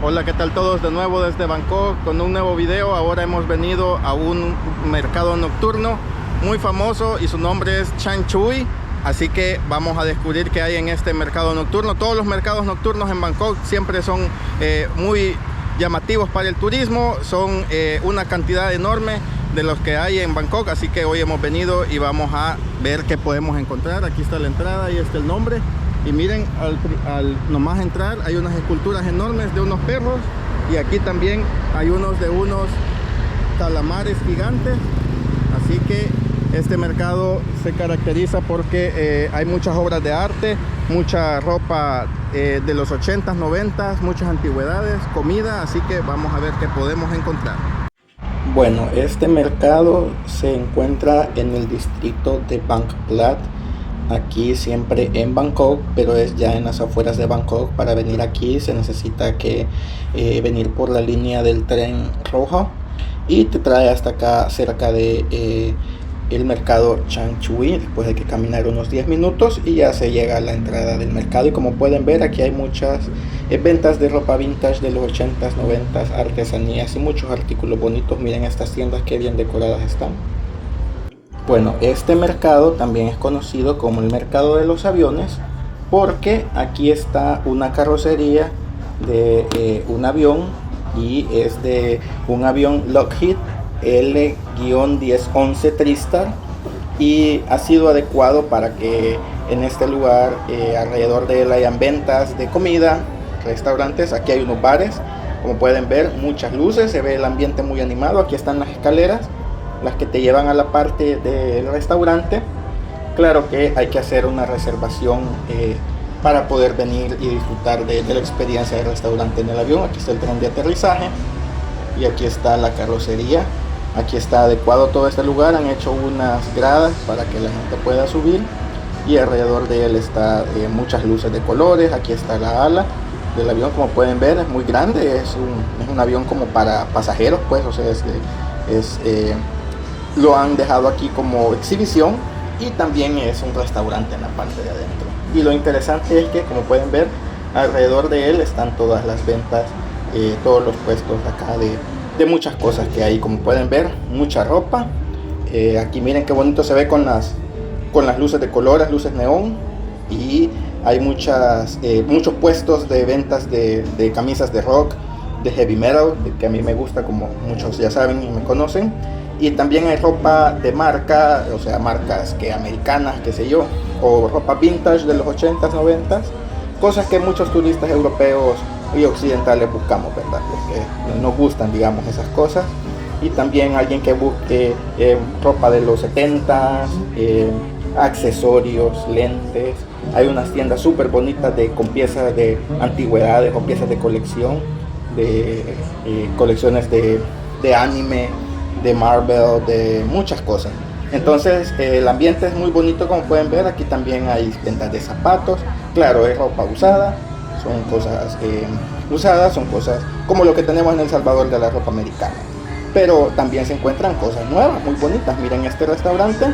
Hola, ¿qué tal todos? De nuevo desde Bangkok con un nuevo video. Ahora hemos venido a un mercado nocturno muy famoso y su nombre es Chan Chui. Así que vamos a descubrir qué hay en este mercado nocturno. Todos los mercados nocturnos en Bangkok siempre son muy llamativos para el turismo. Son una cantidad enorme de los que hay en Bangkok. Así que hoy hemos venido y vamos a ver qué podemos encontrar. Aquí está la entrada y está el nombre. Y miren, al nomás entrar hay unas esculturas enormes de unos perros. Y aquí también hay unos de unos calamares gigantes. Así que este mercado se caracteriza porque hay muchas obras de arte, mucha ropa de los 80s, 90s, muchas antigüedades, comida. Así que vamos a ver qué podemos encontrar. Bueno, este mercado se encuentra en el distrito de Bang Plat, aquí siempre en Bangkok, pero es ya en las afueras de Bangkok. Para venir aquí se necesita que venir por la línea del tren rojo y te trae hasta acá cerca de el mercado Chan Chui. Después hay que caminar unos 10 minutos y ya se llega a la entrada del mercado. Y como pueden ver, aquí hay muchas ventas de ropa vintage de los 80s, 90s, artesanías y muchos artículos bonitos. Miren estas tiendas que bien decoradas están. Bueno, este mercado también es conocido como el mercado de los aviones porque aquí está una carrocería de un avión, y es de un avión Lockheed L-1011 TriStar, y ha sido adecuado para que en este lugar alrededor de él hayan ventas de comida, restaurantes. Aquí hay unos bares, como pueden ver, muchas luces, se ve el ambiente muy animado. Aquí están las escaleras, las que te llevan a la parte del restaurante. Claro que hay que hacer una reservación para poder venir y disfrutar de la experiencia del restaurante en el avión. Aquí está el tren de aterrizaje y aquí está la carrocería. Aquí está adecuado todo este lugar, han hecho unas gradas para que la gente pueda subir, y alrededor de él está muchas luces de colores. Aquí está la ala del avión, como pueden ver, es muy grande, es un avión como para pasajeros, pues, o sea, lo han dejado aquí como exhibición, y también es un restaurante en la parte de adentro. Y lo interesante es que, como pueden ver, alrededor de él están todas las ventas, todos los puestos de acá de muchas cosas que hay. Como pueden ver, mucha ropa. Aquí miren qué bonito se ve con las luces de colores, luces neón, y hay muchos puestos de ventas de camisas de rock, de heavy metal, que a mí me gusta, como muchos ya saben y me conocen. Y también hay ropa de marca, o sea, marcas que americanas, qué sé yo, o ropa vintage de los 80s, 90s, cosas que muchos turistas europeos y occidentales buscamos, ¿verdad? Porque nos gustan, digamos, esas cosas. Y también alguien que busque ropa de los 70s, accesorios, lentes. Hay unas tiendas súper bonitas con piezas de antigüedades o piezas de colección, de colecciones de anime, de Marvel, de muchas cosas. Entonces el ambiente es muy bonito, como pueden ver. Aquí también hay ventas de zapatos. Claro, es ropa usada, son cosas usadas, son cosas como lo que tenemos en El Salvador de la ropa americana. Pero también se encuentran cosas nuevas, muy bonitas. Miren este restaurante,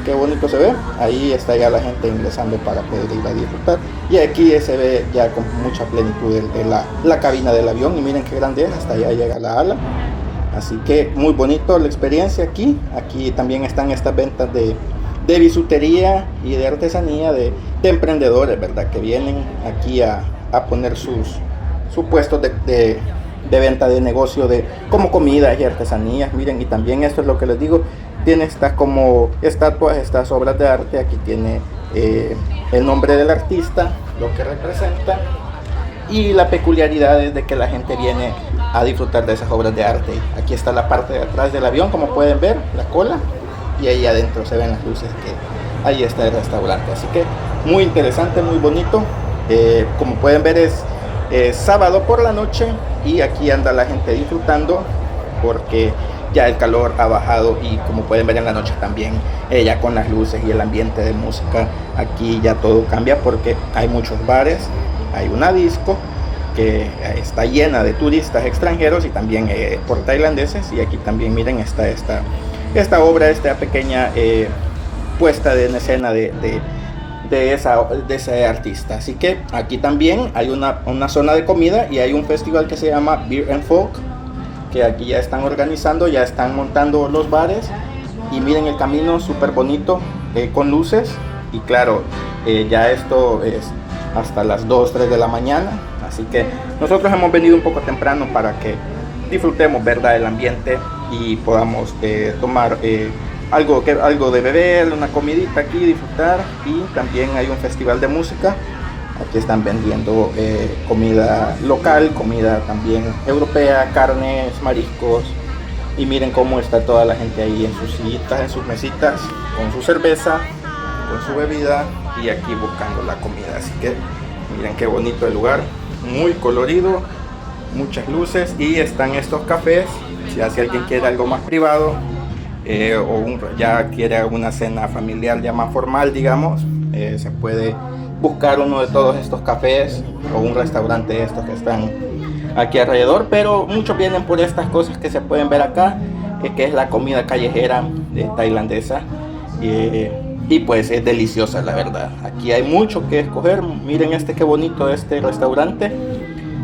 qué bonito se ve. Ahí está ya la gente ingresando para poder ir a disfrutar. Y aquí se ve ya con mucha plenitud la cabina del avión. Y miren qué grande es, hasta allá llega la ala. Así que muy bonito la experiencia aquí. Aquí también están estas ventas de bisutería y de artesanía de emprendedores, ¿verdad? Que vienen aquí a poner sus puestos de venta, de negocio, como comidas y artesanías. Miren, y también esto es lo que les digo, tiene estas como estatuas, estas obras de arte. Aquí tiene el nombre del artista, lo que representa, y la peculiaridad es de que la gente viene a disfrutar de esas obras de arte. Aquí está la parte de atrás del avión, como pueden ver, la cola, y ahí adentro se ven las luces, que ahí está el restaurante. Así que muy interesante, muy bonito. Como pueden ver, es sábado por la noche y aquí anda la gente disfrutando porque ya el calor ha bajado, y como pueden ver en la noche también, ya con las luces y el ambiente de música, aquí ya todo cambia porque hay muchos bares, hay una disco que está llena de turistas extranjeros y también por tailandeses. Y aquí también miren está esta obra, esta pequeña puesta en escena de de ese artista. Así que aquí también hay una zona de comida y hay un festival que se llama Beer and Folk, que aquí ya están organizando, ya están montando los bares. Y miren el camino súper bonito, con luces. Y claro, ya esto es hasta las 2, 3 de la mañana. Así que nosotros hemos venido un poco temprano para que disfrutemos, ¿verdad?, el ambiente y podamos tomar algo de beber, una comidita aquí, disfrutar. Y también hay un festival de música. Aquí están vendiendo comida local, comida también europea, carnes, mariscos. Y miren cómo está toda la gente ahí en sus sillitas, en sus mesitas, con su cerveza, con su bebida y aquí buscando la comida. Así que miren qué bonito el lugar, muy colorido, muchas luces, y están estos cafés. Si alguien quiere algo más privado ya quiere alguna cena familiar ya más formal, digamos, se puede buscar uno de todos estos cafés o un restaurante de estos que están aquí alrededor, pero muchos vienen por estas cosas que se pueden ver acá, que es la comida callejera tailandesa, y pues es deliciosa, la verdad. Aquí hay mucho que escoger. Miren qué bonito este restaurante,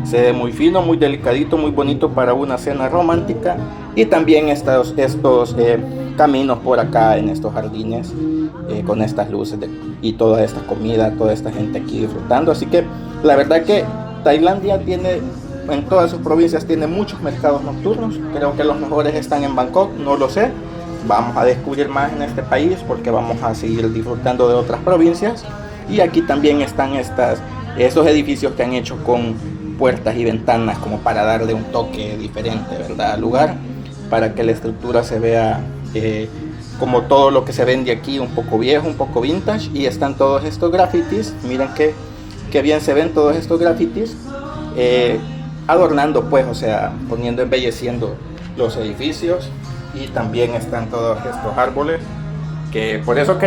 se ve muy fino, muy delicadito, muy bonito para una cena romántica. Y también estos caminos por acá en estos jardines, con estas luces y toda esta comida, toda esta gente aquí disfrutando. Así que la verdad que Tailandia tiene, en todas sus provincias, tiene muchos mercados nocturnos. Creo que los mejores están en Bangkok, no lo sé. Vamos a descubrir más en este país porque vamos a seguir disfrutando de otras provincias. Y aquí también están esos edificios que han hecho con puertas y ventanas como para darle un toque diferente, ¿verdad?, al lugar, para que la estructura se vea como todo lo que se vende aquí, un poco viejo, un poco vintage. Y están todos estos grafitis, miren qué bien se ven todos estos grafitis, adornando, pues, o sea, embelleciendo los edificios. Y también están todos estos árboles, que por eso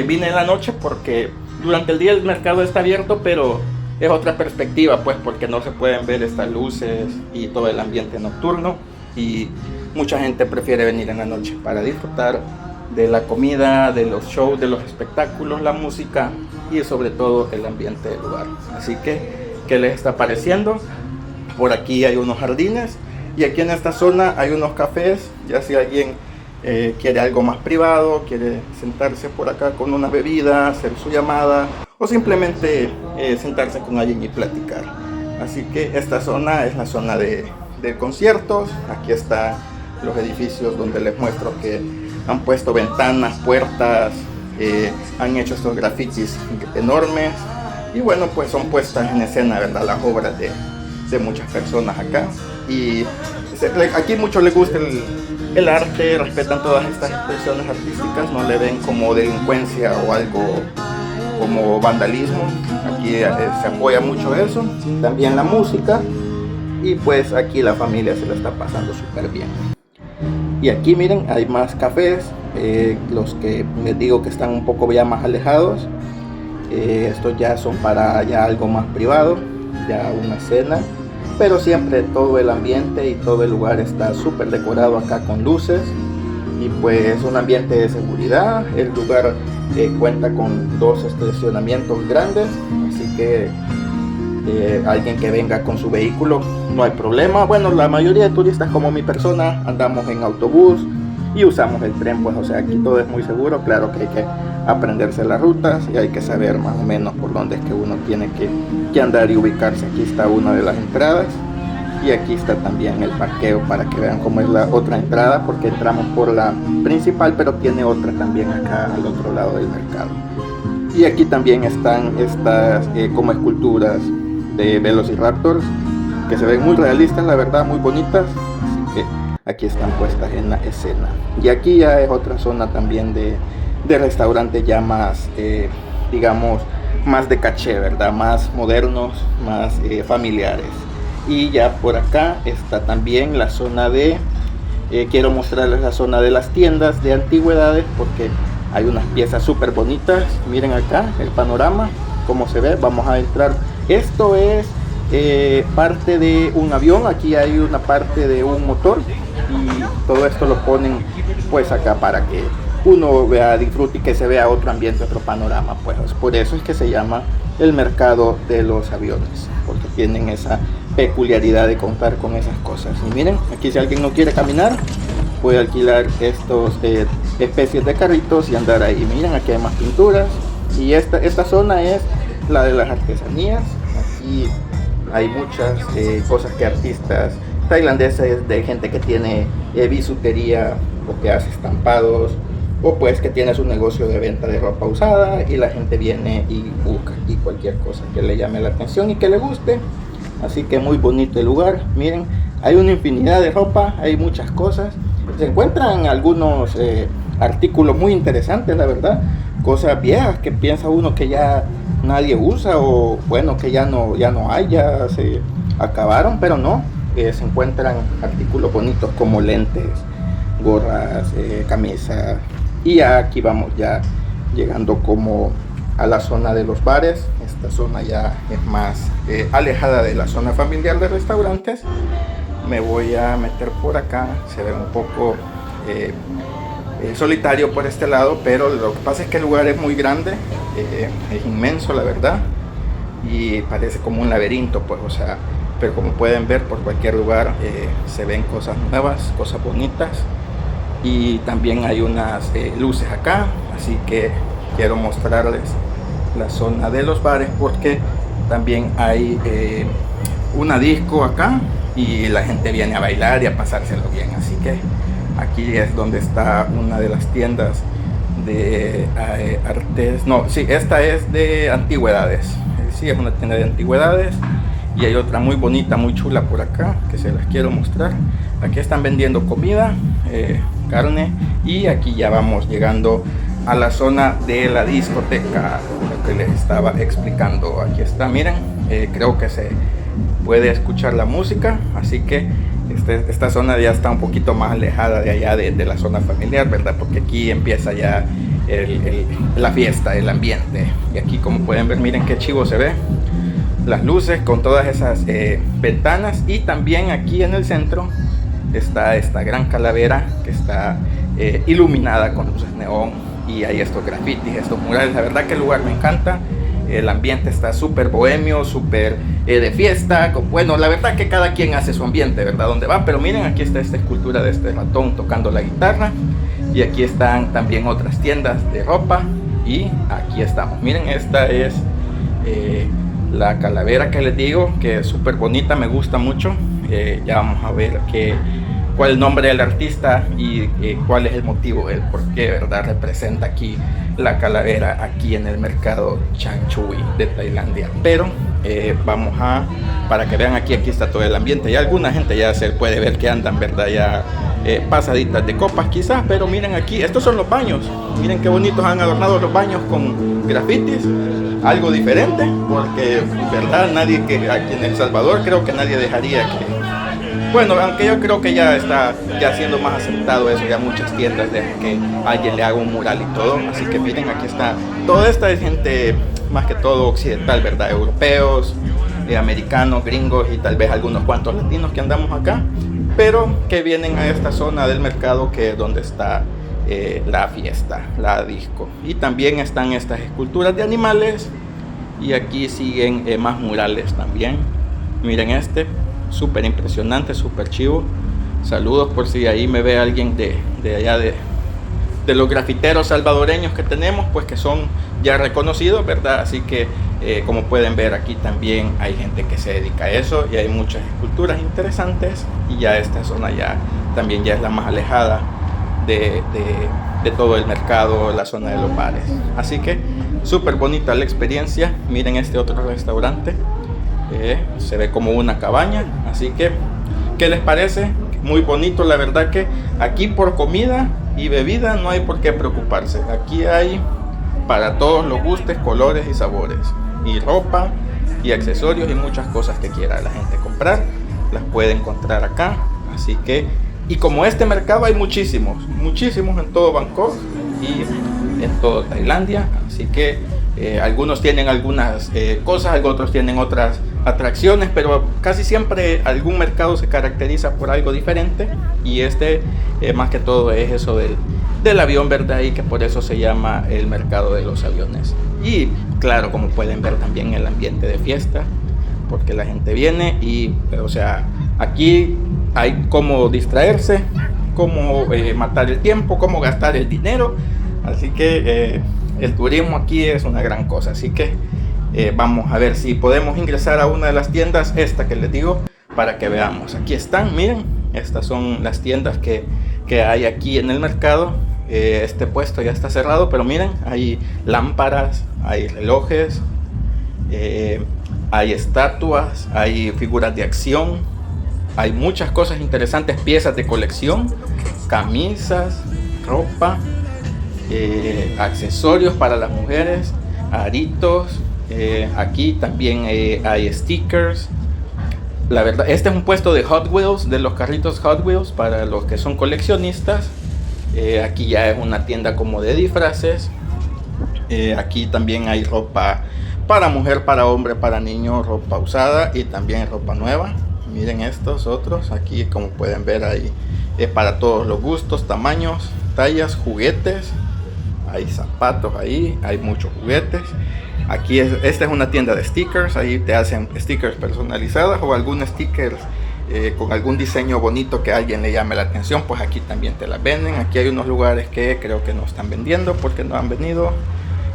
vine en la noche, porque durante el día el mercado está abierto, pero es otra perspectiva, pues, porque no se pueden ver estas luces y todo el ambiente nocturno, y mucha gente prefiere venir en la noche para disfrutar de la comida, de los shows, de los espectáculos, la música y sobre todo el ambiente del lugar. Así que, ¿qué les está pareciendo? Por aquí hay unos jardines y aquí en esta zona hay unos cafés. Ya si alguien quiere algo más privado, quiere sentarse por acá con una bebida, hacer su llamada o simplemente sentarse con alguien y platicar. Así que esta zona es la zona de conciertos. Aquí están los edificios donde les muestro que han puesto ventanas, puertas, han hecho estos grafitis enormes y bueno, pues son puestas en escena, ¿verdad?, las obras de muchas personas acá. Y aquí mucho les gusta el arte, respetan todas estas expresiones artísticas, no le ven como delincuencia o algo como vandalismo. Aquí se apoya mucho eso, también la música, y pues aquí la familia se la está pasando súper bien. Y aquí miren, hay más cafés, los que les digo que están un poco ya más alejados. Estos ya son para ya algo más privado, ya una cena. Pero siempre todo el ambiente y todo el lugar está súper decorado acá con luces. Y pues un ambiente de seguridad. El lugar cuenta con 2 estacionamientos grandes. Así que alguien que venga con su vehículo no hay problema. Bueno, la mayoría de turistas como mi persona andamos en autobús y usamos el tren, pues o sea, aquí todo es muy seguro. Claro que hay que aprenderse las rutas y hay que saber más o menos por dónde es que uno tiene que andar y ubicarse. Aquí está una de las entradas y aquí está también el parqueo para que vean cómo es la otra entrada, porque entramos por la principal pero tiene otra también acá al otro lado del mercado. Y aquí también están estas como esculturas de Velociraptors que se ven muy realistas, la verdad, muy bonitas. Así que aquí están puestas en la escena. Y aquí ya es otra zona también de restaurantes ya más, digamos, más de caché, ¿verdad? Más modernos, más familiares. Y ya por acá está también la zona quiero mostrarles la zona de las tiendas de antigüedades, porque hay unas piezas súper bonitas. Miren acá el panorama, cómo se ve. Vamos a entrar. Esto es parte de un avión. Aquí hay una parte de un motor y todo esto lo ponen pues acá para que uno vea, disfrute y que se vea otro ambiente, otro panorama. Pues por eso es que se llama el mercado de los aviones, porque tienen esa peculiaridad de contar con esas cosas. Y miren, aquí si alguien no quiere caminar, puede alquilar estos especies de carritos y andar ahí. Miren, aquí hay más pinturas, y esta zona es la de las artesanías. Aquí hay muchas cosas que artistas tailandeses, de gente que tiene bisutería o que hace estampados, o pues que tiene su negocio de venta de ropa usada, y la gente viene y busca aquí cualquier cosa que le llame la atención y que le guste. Así que muy bonito el lugar. Miren, hay una infinidad de ropa, hay muchas cosas. Se encuentran algunos artículos muy interesantes, la verdad, cosas viejas que piensa uno que ya nadie usa, o bueno, que ya no hay, ya se acabaron, pero no, se encuentran artículos bonitos como lentes, gorras, camisas. Y aquí vamos ya llegando como a la zona de los bares. Esta zona ya es más alejada de la zona familiar de restaurantes. Me voy a meter por acá, se ve un poco solitario por este lado, pero lo que pasa es que el lugar es muy grande, es inmenso, la verdad, y parece como un laberinto, pues, o sea, pero como pueden ver, por cualquier lugar se ven cosas nuevas, cosas bonitas. Y también hay unas luces acá, así que quiero mostrarles la zona de los bares, porque también hay una disco acá y la gente viene a bailar y a pasárselo bien. Así que aquí es donde está una de las tiendas de artes. No, sí, esta es de antigüedades. Sí, es una tienda de antigüedades. Y hay otra muy bonita, muy chula por acá, que se las quiero mostrar. Aquí están vendiendo comida, carne, y aquí ya vamos llegando a la zona de la discoteca, lo que les estaba explicando. Aquí está, miren, creo que se puede escuchar la música, así que esta zona ya está un poquito más alejada de allá de la zona familiar, ¿verdad? Porque aquí empieza ya la fiesta, el ambiente. Y aquí, como pueden ver, miren qué chivo se ve. Las luces con todas esas ventanas, y también aquí en el centro está esta gran calavera que está iluminada con luces neón, y hay estos grafitis, estos murales. La verdad que el lugar me encanta, el ambiente está súper bohemio, súper de fiesta. Bueno, la verdad que cada quien hace su ambiente, ¿verdad? Donde va, pero miren, aquí está esta escultura de este ratón tocando la guitarra, y aquí están también otras tiendas de ropa, y aquí estamos. Miren, esta es la calavera que les digo, que es súper bonita, me gusta mucho. Ya vamos a ver cuál es el nombre del artista y cuál es el motivo, el por qué, ¿verdad? Representa aquí la calavera, aquí en el mercado Chang Chui de Tailandia. Pero vamos para que vean, aquí está todo el ambiente. Y alguna gente ya se puede ver que andan, ¿verdad? Ya pasaditas de copas quizás, pero miren aquí, estos son los baños. Miren qué bonitos han adornado los baños con grafitis, algo diferente, porque, ¿verdad? Nadie aquí en El Salvador creo que nadie dejaría que... Bueno, aunque yo creo que ya está siendo más aceptado eso, ya muchas tiendas dejan que alguien le haga un mural y todo. Así que miren, aquí está, toda esta es gente más que todo occidental, ¿verdad? Europeos, americanos, gringos, y tal vez algunos cuantos latinos que andamos acá, pero que vienen a esta zona del mercado, que es donde está la fiesta, la disco. Y también están estas esculturas de animales, y aquí siguen más murales también. Miren este, súper impresionante, súper chivo. Saludos por si ahí me ve alguien de allá de los grafiteros salvadoreños que tenemos, pues que son ya reconocidos, ¿verdad? Así que como pueden ver, aquí también hay gente que se dedica a eso, y hay muchas esculturas interesantes. Y ya esta zona también ya es la más alejada de todo el mercado, la zona de los bares. Así que súper bonita la experiencia. Miren este otro restaurante, se ve como una cabaña. Así que, ¿qué les parece? Muy bonito, la verdad que aquí por comida y bebida no hay por qué preocuparse. Aquí hay para todos los gustos, colores y sabores, y ropa y accesorios y muchas cosas que quiera la gente comprar, las puede encontrar acá. Así que, y como este mercado hay muchísimos en todo Bangkok y en todo Tailandia. Así que algunos tienen algunas cosas, otros tienen otras atracciones, pero casi siempre algún mercado se caracteriza por algo diferente, y este más que todo es eso del avión, ¿verdad? Y que por eso se llama el mercado de los aviones. Y claro, como pueden ver también el ambiente de fiesta, porque la gente viene y, o sea, aquí hay cómo distraerse, cómo matar el tiempo, cómo gastar el dinero. Así que el turismo aquí es una gran cosa. Así que vamos a ver si podemos ingresar a una de las tiendas, esta que les digo, para que veamos. Aquí están, miren, estas son las tiendas que hay aquí en el mercado. Este puesto ya está cerrado, pero miren, hay lámparas, hay relojes, hay estatuas, hay figuras de acción, hay muchas cosas interesantes, piezas de colección, camisas, ropa, accesorios para las mujeres, aritos. Aquí también hay stickers. La verdad, este es un puesto de Hot Wheels, de los carritos Hot Wheels para los que son coleccionistas. Aquí ya es una tienda como de disfraces. Aquí también hay ropa para mujer, para hombre, para niño, ropa usada y también ropa nueva. Miren estos otros, aquí como pueden ver hay para todos los gustos, tamaños, tallas, juguetes. Hay zapatos ahí, hay muchos juguetes. Aquí esta es una tienda de stickers, ahí te hacen stickers personalizadas o algún sticker con algún diseño bonito que a alguien le llame la atención, pues aquí también te las venden. Aquí hay unos lugares que creo que no están vendiendo porque no han venido.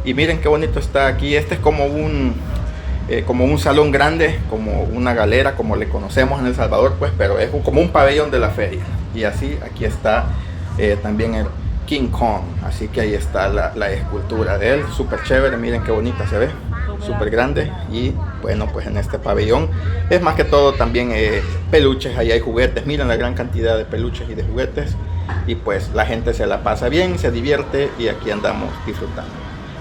Y miren qué bonito está aquí. Este es como un salón grande, como una galera, como le conocemos en El Salvador, pues, pero es como un pabellón de la feria. Y así aquí está también el King Kong, así que ahí está la escultura de él, súper chévere, miren qué bonita se ve, súper grande. Y bueno, pues en este pabellón es más que todo también peluches, ahí hay juguetes, miren la gran cantidad de peluches y de juguetes, y pues la gente se la pasa bien, se divierte y aquí andamos disfrutando.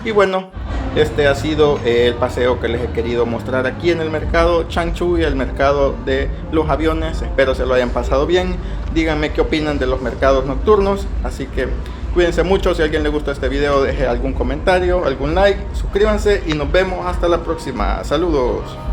Y bueno, este ha sido el paseo que les he querido mostrar aquí en el mercado Changchun, el mercado de los aviones. Espero se lo hayan pasado bien. Díganme qué opinan de los mercados nocturnos. Así que cuídense mucho. Si a alguien le gustó este video, deje algún comentario, algún like, suscríbanse y nos vemos hasta la próxima. Saludos.